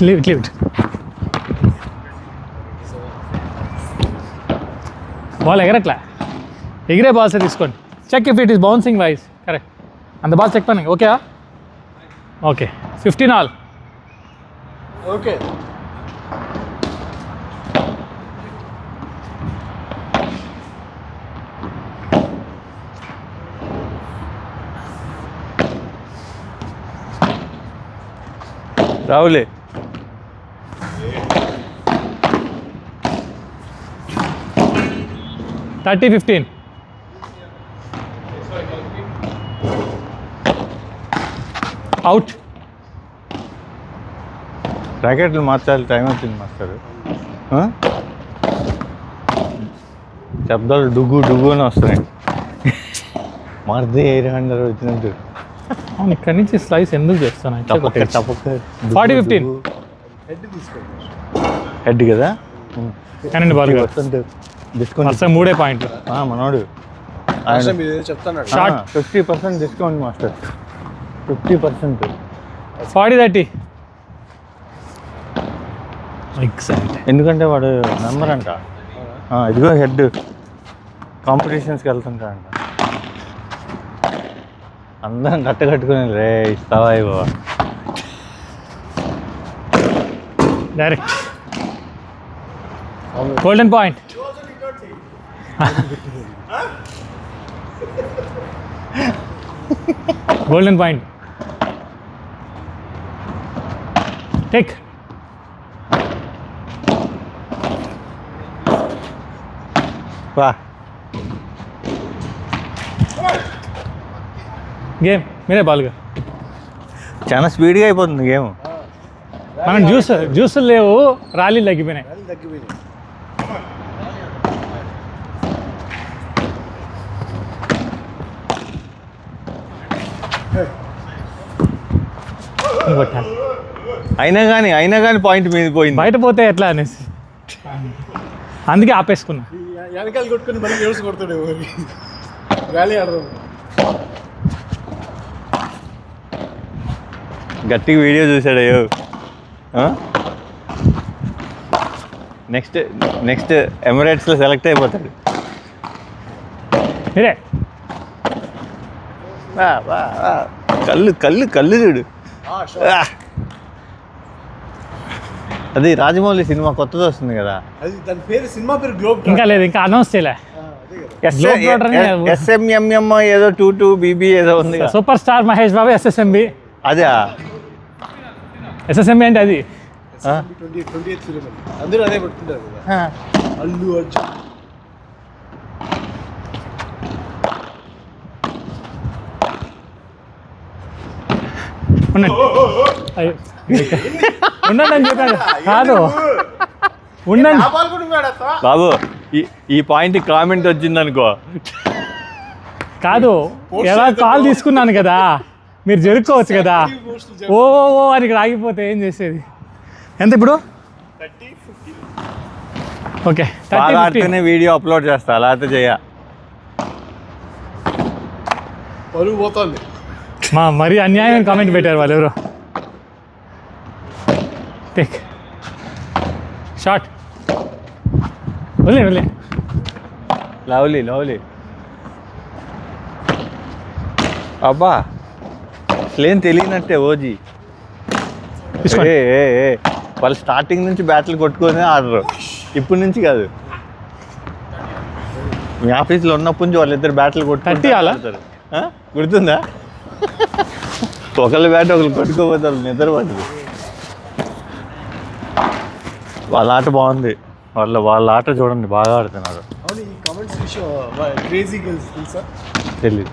Leave it. Ball ఎగరట్లా, ఎగిరే balls తీసుకోండి. Check if it is bouncing wise correct. అంత ball check పని okay. Okay 15 all. Okay రావులే. Thirty 15. Out. ర్యాకెట్లు మార్చాలి, టైం వచ్చింది మాస్టర్. శబ్దాలు డుగ్గు డుగ్గు అని వస్తున్నాయి. మరిది 800 వచ్చినట్టు. అవును, ఇక్కడి నుంచి స్లైస్ ఎందుకు చేస్తాను? తప్పక 40-15. హెడ్ తీసుకోండి. హెడ్ కదా. కానీ బాల్ డిస్కౌంట్ అసలు 3 పాయింట్లు. మనోడు మీరు చెప్తాను. 50% డిస్కౌంట్ మాస్టర్. 50%. 40-30. ఎగ్జాక్ట్. ఎందుకంటే వాడు నెంబర్ అంట. ఇదిగో హెడ్ కాంపిటీషన్స్కి వెళ్తుంటా అంట. అందరం కట్టుకుని రే ఇస్తావా ఇవ్వవా. Direct golden point. Golden point. Take. వా గేమ్ మీరే బాల్గా. చాలా స్పీడ్గా అయిపోతుంది గేమ్. మనం జ్యూసులు లేవు, ర్యాలీలు తగ్గిపోయినాయి. అయినా కానీ పాయింట్ మీద పోయింది. బయట పోతే ఎట్లా అనేసి అందుకే ఆపేసుకున్నా. వెనకాల కొట్టుకుని మళ్ళీ ఏడుసు కొడతాడు ర్యాలీ ఆడదాం. గట్టిగా వీడియో చూసాడు అయ్యో. నెక్స్ట్ ఎమిరేట్స్లో సెలెక్ట్ అయిపోతాడు. మీరే కళ్ళు చూడు. అది రాజమౌళి సినిమా కొత్తది వస్తుంది కదా. అది దాని పేరు, సినిమా పేరు గ్లోబ్. ఇంకా లేదు, ఇంకా అనౌన్స్ చేయలే. SMMM ఏదో 22 BB ఏదో ఉంది. Super star Mahesh Babu SSMB. అదే SSMB అంటే అది 28 ఫిలిం అందరూ అదే పెట్టుకుంటారు కదా. అల్లు అర్జున్. ఉండండి అని చెప్పాను కాదు. ఉండండి బాబు, ఈ పాయింట్ కామెంట్ వచ్చింది అనుకో. కాదు, ఎలా కాల్ తీసుకున్నాను కదా, మీరు జరుపుకోవచ్చు కదా. ఓ అని ఇక్కడ ఆగిపోతే ఏం చేసేది? ఎంత ఇప్పుడు? ఓకే, వీడియో అప్లోడ్ చేస్తా, అలా అయితే చెయ్య. పరుగు పోతుంది. మరీ అన్యాయం కామెంట్ పెట్టారు వాళ్ళు ఎవరో. Take short. వెళ్ళి లవ్లీ. అబ్బా, అసలేం తెలియనట్టే ఓజీ. వాళ్ళు స్టార్టింగ్ నుంచి బ్యాట్లు కొట్టుకొని ఆడరు, ఇప్పటి నుంచి కాదు. మీ ఆఫీస్లో ఉన్నప్పటి నుంచి వాళ్ళిద్దరు బ్యాట్లు కొట్టుకుంటూ ఆడతారు. గుర్తుందా? ఒకళ్ళు బ్యాట్ ఒకళ్ళు కొట్టుకోపోతారు, నిద్ర పడుతుంది. వాళ్ళ ఆట బాగుంది. వాళ్ళ ఆట చూడండి, బాగా ఆడుతున్నారు. తెలీదు.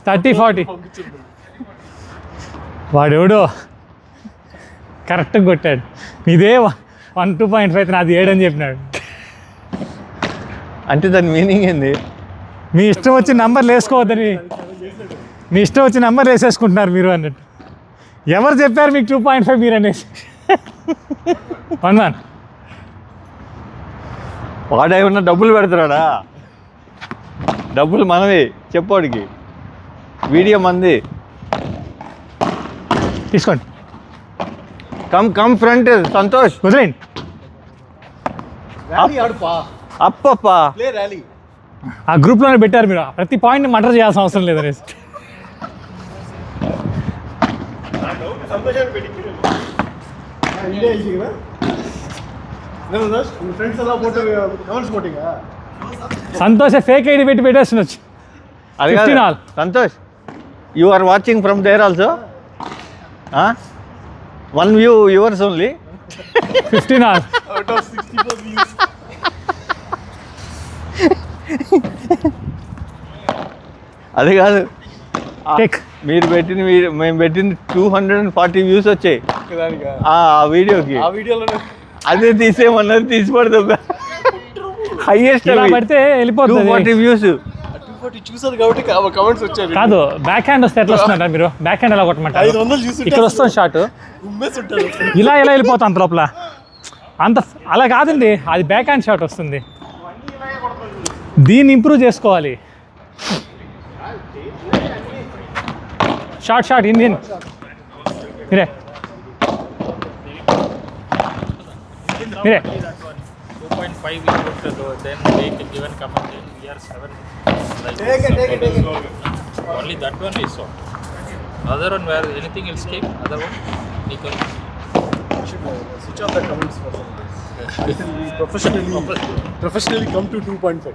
30-40. వాడెవడో కరెక్ట్గా కొట్టాడు. ఇదే 1-2.5, నాది 7 అని చెప్పినాడు. అంటే దాని మీనింగ్ ఏంది? మీ ఇష్టం వచ్చి నంబర్లు వేసుకోవద్దని, మీ ఇష్టం వచ్చి నంబర్ వేసేసుకుంటున్నారు మీరు అన్నట్టు. ఎవరు చెప్పారు మీకు 2.5 మీరు అనేసి? 1-1. వాడేమన్నా డబ్బులు పెడతాడా? డబ్బులు మనవి, చెప్పాడికి. వీడియో మంది. తీసుకోండి, కమ్ ఫ్రంట్ సంతోష్. వదిలేండి. ర్యాలీ ఆడుపా, అప్పప్పా. Play rally. ఆ గ్రూప్లోనే పెట్టారు మీరు, ప్రతి పాయింట్ని మర్డర్ చేయాల్సిన అవసరం లేదనేసి. ఇండియా ఈజీ కదా. ఫ్రెండ్స్ ఎలా ఫోటో కమెంట్స్ పోటీగా. సంతోష ఫేక్ ఐడి పెట్టి పెట్టేస్తుండొచ్చు. అది 15 all. Santosh, you are watching from there also. 1 view yours only. 15 all. Out of 64 views. అది కాదు, టేక్. మేము పెట్టిన 240 వ్యూస్ వచ్చాయి దానికా ఆ వీడియోకి. ఆ వీడియోలోనే అదే తీసేయమన్నారు, తీసి పడతా. హైయెస్ట్ ఇలా పడితే వెళ్ళిపోతుంది. 240 వ్యూస్. 240 చూసారు కాబట్టి కమెంట్స్ వచ్చాయి. కాదు, బ్యాక్ హ్యాండ్ వస్తే ఎట్లా వస్తుందంట మీరు? బ్యాక్ హ్యాండ్ ఎలా కొట్టమంటారు? 500 చూసి ఇక్కడ వస్తుంది షాట్, ఉమ్మేసి ఉంటారు. ఇలా ఎలా వెళ్ళిపోతా అంత లోపల. అంత అలా కాదండి, అది బ్యాక్ హ్యాండ్ షాట్ వస్తుంది. దీన్ని ఇంప్రూవ్ చేసుకోవాలి. షార్ట్ ఇన్ మీరే 2.5 we put then they can given comment we are 7 like Take it. only that one is so other one where anything else came other one Nikon Switch off the comments for some days. Professionally come to 2.5.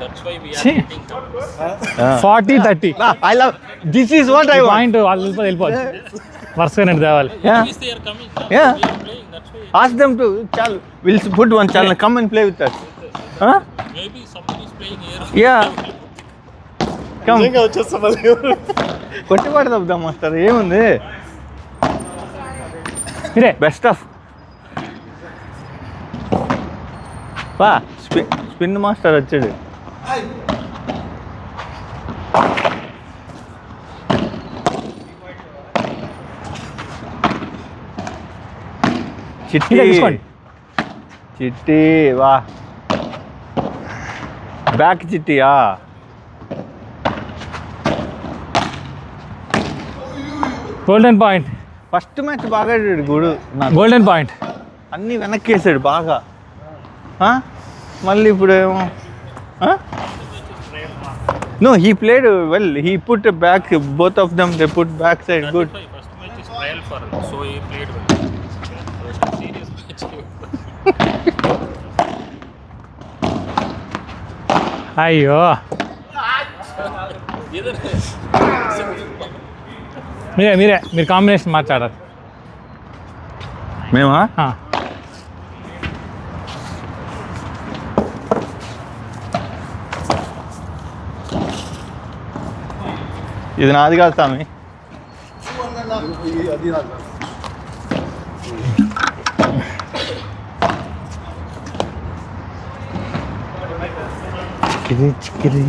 that's why we are Chhi. getting comments 40-30 I love this is what I want. Point వాళ్ళు వెళ్ళిపోవచ్చు. వరుసగా నేను తేవాలి. if they are coming Yeah. we are playing that's why Ask them to chal. We'll put one channel. Come and play with us. Huh? maybe somebody is playing here Yeah. Come. నిజంగా వచ్చేస్తా మళ్ళీ. కొట్టి పడదాం master, ఏముంది. మీరే best of వా. Spin master వచ్చాడు. చిట్టి మీరే తీసుకోండి. చిట్టి వా. బ్యాక్ చిట్టియా. Golden point. ఫస్ట్ మ్యాచ్ బాగా ఆడాడు గుడు. Golden point. అన్నీ వెనక్కి వేసాడు బాగా. మళ్ళీ ఇప్పుడు ఏమో no he played well. He put back, both of them they put back side good. first match is trial for so he played well serious match అయ్యో మీరు కాంబినేషన్ మాట్లాడారు. మేమా ఇది నాది కాదు స్వామి. అది నాకు చిక్కిరి.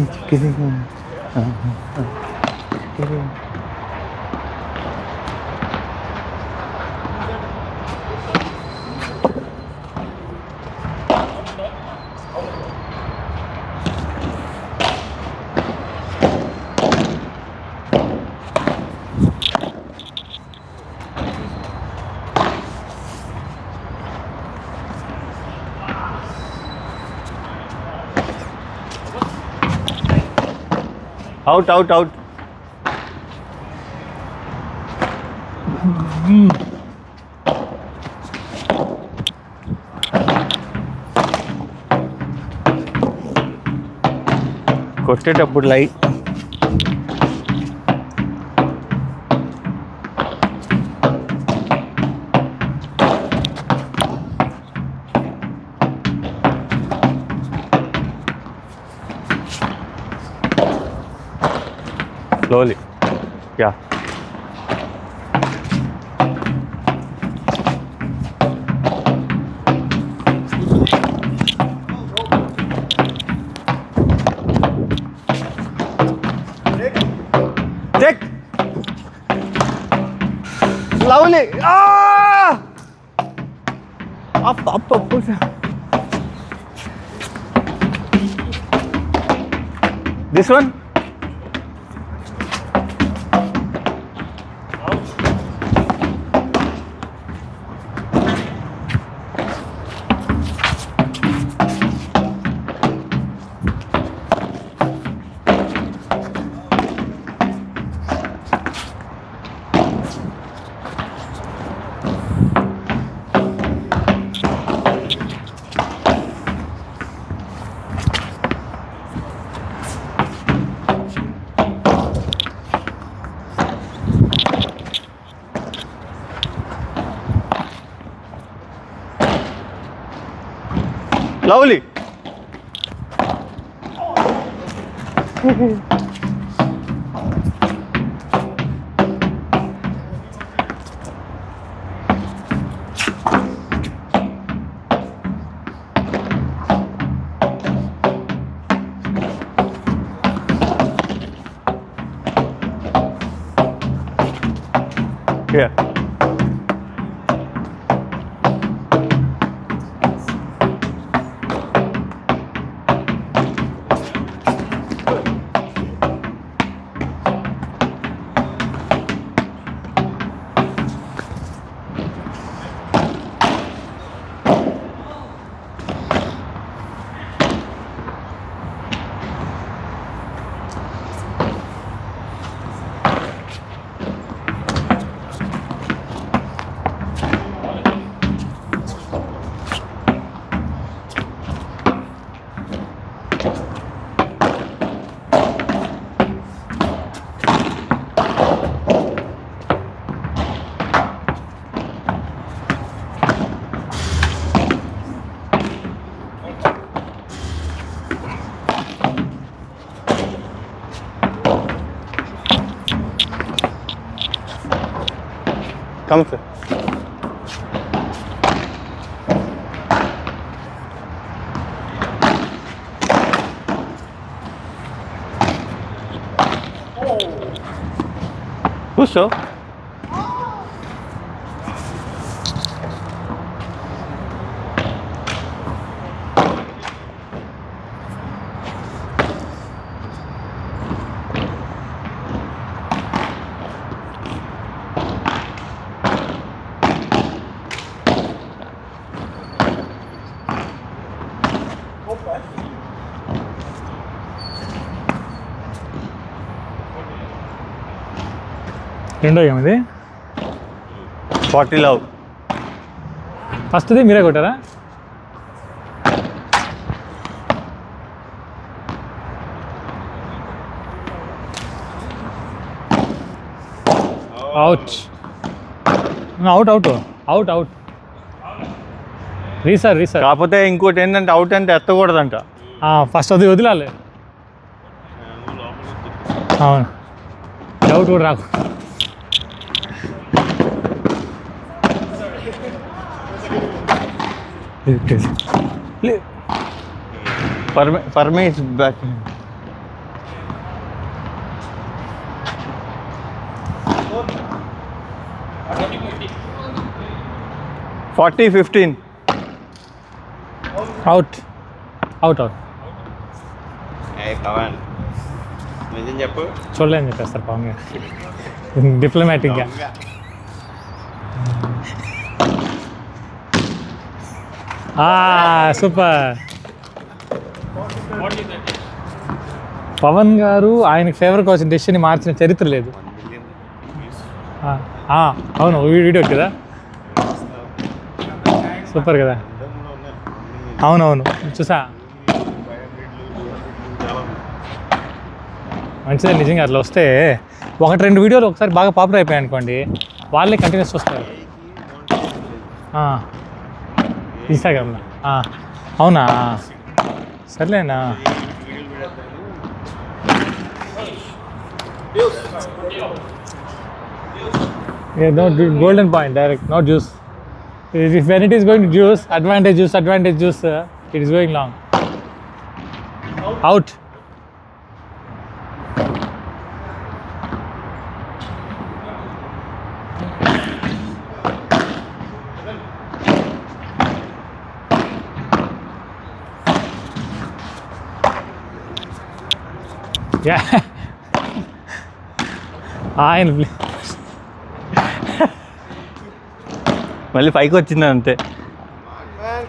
అవుట్. కొట్టేటప్పుడు లై. Slowly. Yeah. Take. Slowly. Ah! Up. Push. This one? Lovely. Here. Come sir. Who's so? రెండో గేమ్ ఇది. 40 love. ఫస్ట్ది మీరే కొట్టారా? Out out out out out. రీసార్ రీసార్. కాకపోతే ఇంకోటి ఏంటంటే అవుట్ అంటే ఎత్తకూడదంట. ఫస్ట్ అది వదిలాలి. అవును, డౌట్ కూడా రాకు. For me it's back. Forty 15. Out out out. Pawan నిజం చెప్పు. చూడలేని చెప్పేస్తారు పవన్ గారు డిప్లొమాటిక్గా. సూపర్. పవన్ గారు ఆయనకి ఫేవర్ కోసం డెసిషన్ మార్చిన చరిత్ర లేదు. అవును, వీడియో కదా, సూపర్ కదా. అవునవును చూసా. మంచిదే నిజంగా. అట్లా వస్తే 1-2 వీడియోలు ఒకసారి బాగా పాపులర్ అయిపోయాయి అనుకోండి, వాళ్ళే కంటిన్యూస్ వస్తారు ఇన్స్టాగ్రామ్లో. అవునా, సర్లేనా. No golden point direct, not juice. When it is going to juice, advantage juice, it is going long. Out. Yeah. ఆయన మళ్ళీ పైకి వచ్చింది అంతే.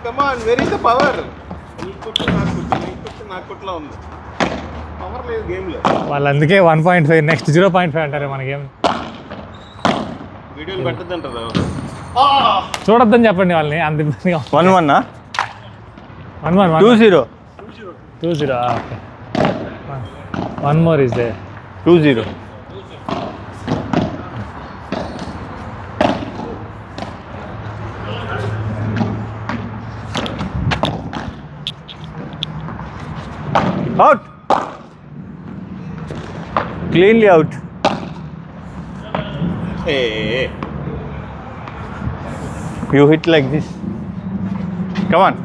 Come on, where is the power? నీ కొట్టు నా కొట్టులో ఉంది. పవర్ లేదు గేమ్లో. వాళ్ళు అందుకే 1.5 నెక్స్ట్ 0.5 అంటారు మన గేమ్. వీడియోలు పెట్టద్దంటారు. చూడొద్దని చెప్పండి వాళ్ళని. అంత ఇబ్బందిగా 1-1 1-1 2-0 2-0. Okay, 1 more is there. 2-0. Out. Cleanly out. Hey. You hit like this. Come on.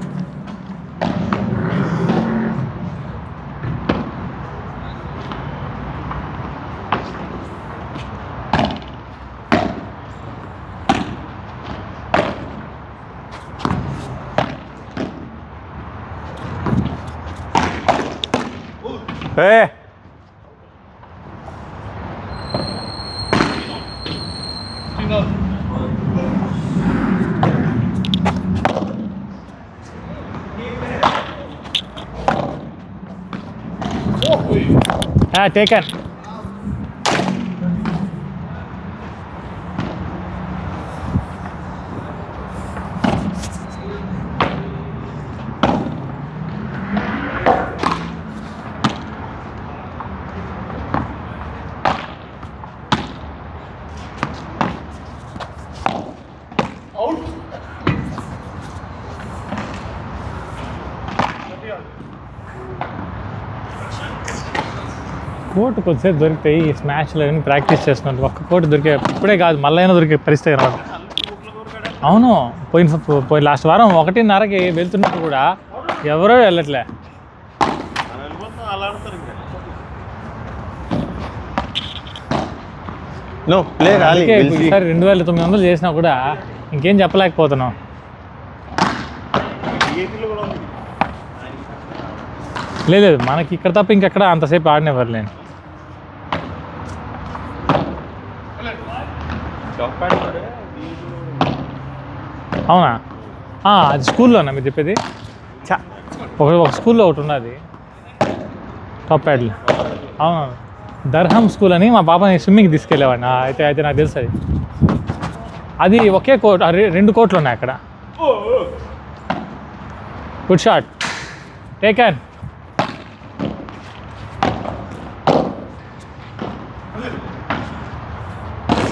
Hey. Taken. Court కొద్దిసేపు దొరికితాయి ఈ స్మాచ్లో కానీ ప్రాక్టీస్ చేస్తున్నట్టు ఒక్క కోర్టు దొరికే ఇప్పుడే కాదు మళ్ళీ అయినా దొరికే పరిస్థితి అనమాట. అవును పోయిన లాస్ట్ వారం 1:30కి వెళ్తున్నట్టు కూడా ఎవరో వెళ్ళట్లే. అలా ఆడతారు ఇంకా. No, play rally. అందుకే We'll see. ఈసారి 2900 చేసినా కూడా ఇంకేం చెప్పలేకపోతున్నాం. ఏపీలో కూడా ఉంది. లేదు మనకి ఇక్కడ తప్ప ఇంకెక్కడ అంతసేపు ఆడినవ్వరు నేను. అవునా? అది స్కూల్లోనా మీరు చెప్పేది? ఒక స్కూల్లో ఒకటి ఉన్నది టాప్ ప్యాడ్లు. అవును, దర్హం స్కూల్ అని మా పాపని స్విమ్మింగ్ తీసుకెళ్ళేవాడిని. అయితే నాకు తెలుసు అది ఒకే కోర్ట్, 2 కోర్టులు ఉన్నాయి అక్కడ. Good shot taken.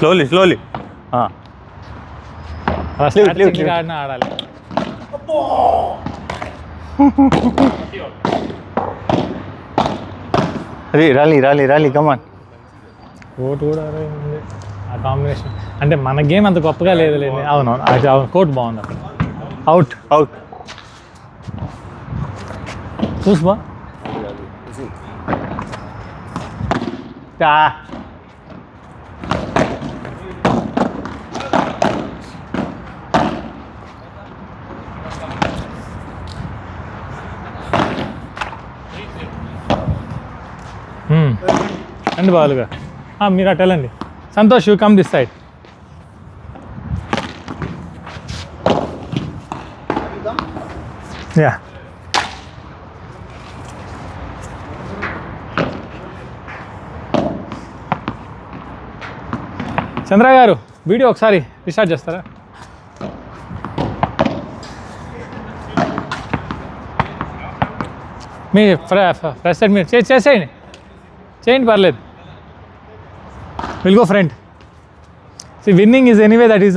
Slowly. Strategic ఆడినా ఆడాలి. Rally, come on. కోర్టు కూడా ఉంది ఆ కాంబినేషన్. అంటే మన గేమ్ అంత గొప్పగా లేదు. అవునవును, అది కోర్టు బాగుంది అక్కడ. Out. చూసుకో. అండి బాలుగా మీరు అటు వెళ్ళండి. Santosh you come this side. Yeah Chandra garu video ఒకసారి రీస్టార్ట్ చేస్తారా? మీ ఫ్రెష్ సెట్ మీరు చేయండి పర్లేదు. Will go friend. See, winning is anyway that is